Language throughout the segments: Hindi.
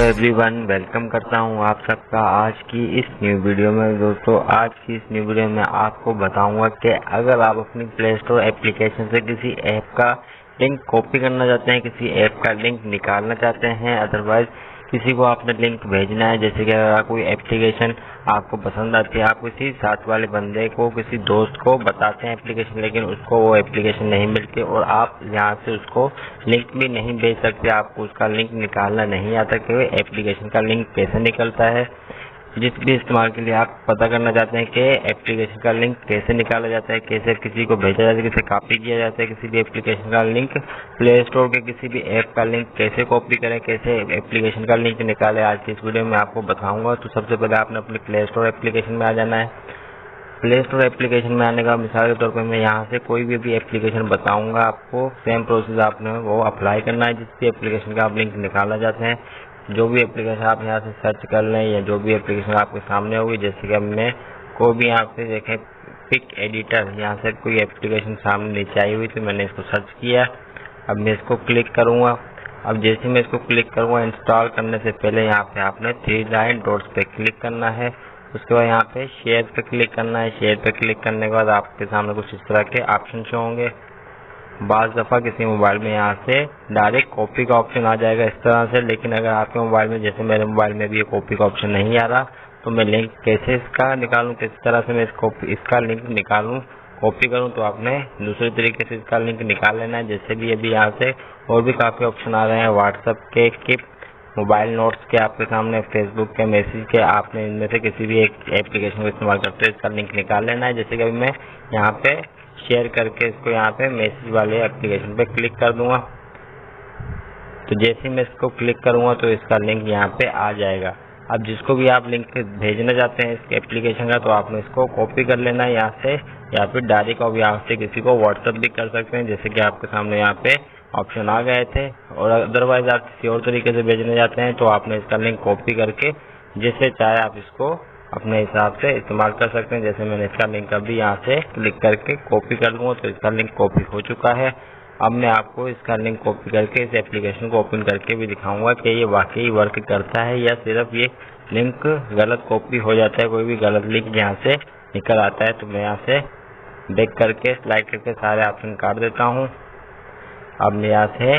एवरीवन, वेलकम करता हूं आप सबका आज की इस न्यू वीडियो में। दोस्तों, आज की इस न्यू वीडियो में आपको बताऊंगा कि अगर आप अपनी प्ले स्टोर एप्लीकेशन से किसी ऐप का लिंक कॉपी करना चाहते हैं, किसी ऐप का लिंक निकालना चाहते हैं, अदरवाइज किसी को आपने लिंक भेजना है, जैसे कि अगर कोई एप्लीकेशन आपको पसंद आती है, आप किसी साथ वाले बंदे को, किसी दोस्त को बताते हैं एप्लीकेशन, लेकिन उसको वो एप्लीकेशन नहीं मिलती और आप यहाँ से उसको लिंक भी नहीं भेज सकते, आपको उसका लिंक निकालना नहीं आता कि एप्लीकेशन का लिंक कैसे निकलता है। जिस भी इस्तेमाल के लिए आप पता करना चाहते हैं कि एप्लीकेशन का लिंक कैसे निकाला जाता है, कैसे किसी को भेजा जाता है, कैसे कॉपी किया जाता है, किसी भी एप्लीकेशन का लिंक, प्ले स्टोर के किसी भी ऐप का लिंक कैसे कॉपी करें, कैसे एप्लीकेशन का लिंक निकालें, आज की इस वीडियो में आपको बताऊंगा। तो सबसे पहले आपने अपने प्ले स्टोर एप्लीकेशन में आ जाना है। प्ले स्टोर एप्लीकेशन में आने का मिसाल के तौर पर मैं यहाँ से कोई भी एप्लीकेशन बताऊंगा, आपको सेम प्रोसेस आपने वो अप्लाई करना है। जिस भी एप्लीकेशन का आप लिंक निकालना चाहते हैं, जो भी एप्लीकेशन आप यहाँ से सर्च कर लें या जो भी एप्लीकेशन आपके सामने होगी, जैसे कि हमने कोई भी यहाँ पे देखें पिक एडिटर, यहाँ से कोई एप्लीकेशन सामने नीचे आई हुई, तो मैंने इसको सर्च किया। अब मैं इसको क्लिक करूँगा। अब जैसे मैं इसको क्लिक करूँगा, इंस्टॉल करने से पहले यहाँ पे आपने 3 लाइन डॉट्स पे क्लिक करना है। उसके बाद यहाँ पे शेयर पे क्लिक करना है। शेयर पे क्लिक करने के बाद आपके सामने कुछ इस तरह के ऑप्शन शो होंगे। बाज़ दफ़ा किसी मोबाइल में यहाँ से डायरेक्ट कॉपी का ऑप्शन आ जाएगा इस तरह से, लेकिन अगर आपके मोबाइल में, जैसे मेरे मोबाइल में भी ये कॉपी का ऑप्शन नहीं आ रहा, तो मैं लिंक कैसे इसका निकालूं, किस तरह से मैं इसका लिंक निकालूं, कॉपी करूं, तो आपने दूसरे तरीके से इसका लिंक निकाल लेना है। जैसे भी अभी यहाँ से और भी काफ़ी ऑप्शन आ रहे हैं, व्हाट्सएप के, किप, मोबाइल नोट्स के आपके सामने, फेसबुक के, मैसेज के, आपने इनमें से किसी भी एक एप्लीकेशन को इस्तेमाल करते हुए इसका लिंक निकाल लेना है। जैसे कि अभी मैं यहाँ पे शेयर करके इसको यहाँ पे मैसेज वाले एप्लीकेशन पे क्लिक कर दूंगा, तो जैसे मैं इसको क्लिक करूंगा तो इसका लिंक यहाँ पे आ जाएगा। अब जिसको भी आप लिंक भेजना चाहते हैं इस एप्लीकेशन का, तो आपने इसको कॉपी कर लेना है यहाँ से, या फिर डायरेक्ट और यहाँ से किसी को व्हाट्सएप भी कर सकते हैं, जैसे कि आपके सामने यहाँ पे ऑप्शन आ गए थे। और अदरवाइज आप किसी और तरीके से भेजना चाहते हैं, तो आपने इसका लिंक कॉपी करके जैसे चाहे आप इसको अपने हिसाब से इस्तेमाल कर सकते हैं। जैसे मैंने इसका लिंक अभी यहाँ से क्लिक करके कॉपी कर दूंगा, तो इसका लिंक कॉपी हो चुका है। अब मैं आपको इसका लिंक कॉपी करके इस एप्लीकेशन को ओपन करके भी दिखाऊंगा कि ये वाकई वर्क करता है या सिर्फ ये लिंक गलत कॉपी हो जाता है, कोई भी गलत लिंक यहाँ से निकल आता है। तो मैं यहाँ से बैक करके स्लाइड करके सारे ऑप्शन काट देता हूँ। अब मैं यहाँ से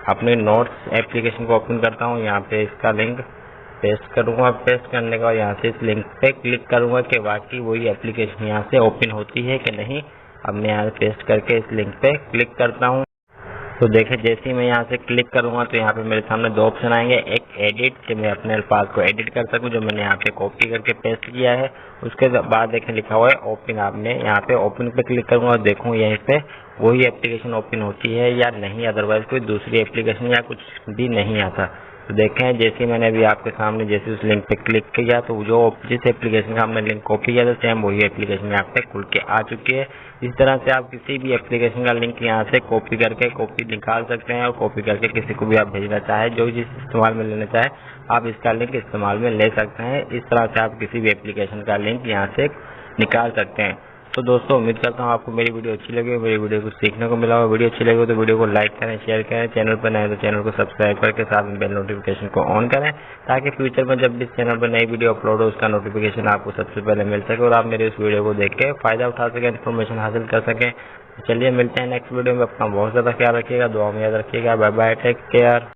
अपने नोट्स एप्लीकेशन को ओपन करता हूँ, यहाँ पे इसका लिंक पेस्ट करूँगा। पेस्ट करने के बाद यहाँ से इस लिंक पे क्लिक करूँगा कि वाकई वही एप्लीकेशन यहाँ से ओपन होती है कि नहीं। अब मैं यहाँ पेस्ट करके इस लिंक पे क्लिक करता हूँ, तो देखें जैसे ही मैं यहाँ से क्लिक करूँगा तो यहाँ पे मेरे सामने 2 ऑप्शन आएंगे। एक एडिट, कि मैं अपने अल्फाज को एडिट कर सकूँ, जो मैंने यहाँ पे कॉपी करके पेस्ट किया है। उसके बाद देखें लिखा हुआ है ओपन, आपने यहाँ पे ओपन पे क्लिक करूँगा और देखूँ यहीं पे वही एप्लीकेशन ओपन होती है या नहीं, अदरवाइज कोई दूसरी एप्लीकेशन या कुछ भी नहीं आता। तो देखें जैसे मैंने अभी आपके सामने जैसे उस लिंक पे क्लिक किया, तो जो जिस एप्लीकेशन का हमने लिंक कॉपी किया था, सेम वही एप्लीकेशन यहाँ पे खुल के आ चुकी है। इस तरह से आप किसी भी एप्लीकेशन का लिंक यहाँ से कॉपी करके कॉपी निकाल सकते हैं और कॉपी करके किसी को भी आप भेजना चाहे, जो जिस इस्तेमाल में लेना चाहे, आप इसका लिंक इस्तेमाल में ले सकते हैं। इस तरह से आप किसी भी एप्लीकेशन का लिंक यहाँ से निकाल सकते हैं। तो दोस्तों, उम्मीद करता हूँ आपको मेरी वीडियो अच्छी लगी, मेरी वीडियो को सीखने को मिला हो। वीडियो अच्छी लगी तो वीडियो को लाइक करें, शेयर करें, चैनल पर नए तो चैनल को सब्सक्राइब करके साथ में बेल नोटिफिकेशन को ऑन करें, ताकि फ्यूचर में जब भी इस चैनल पर नई वीडियो अपलोड हो उसका नोटिफिकेशन आपको सबसे पहले मिल सके और आप मेरे इस वीडियो को देख के फायदा उठा सकें, इन्फॉर्मेशन हासिल कर सकें। तो चलिए मिलते हैं नेक्स्ट वीडियो में। अपना बहुत ज़्यादा ख्याल रखिएगा, दुआ में याद रखिएगा। Bye bye, take care.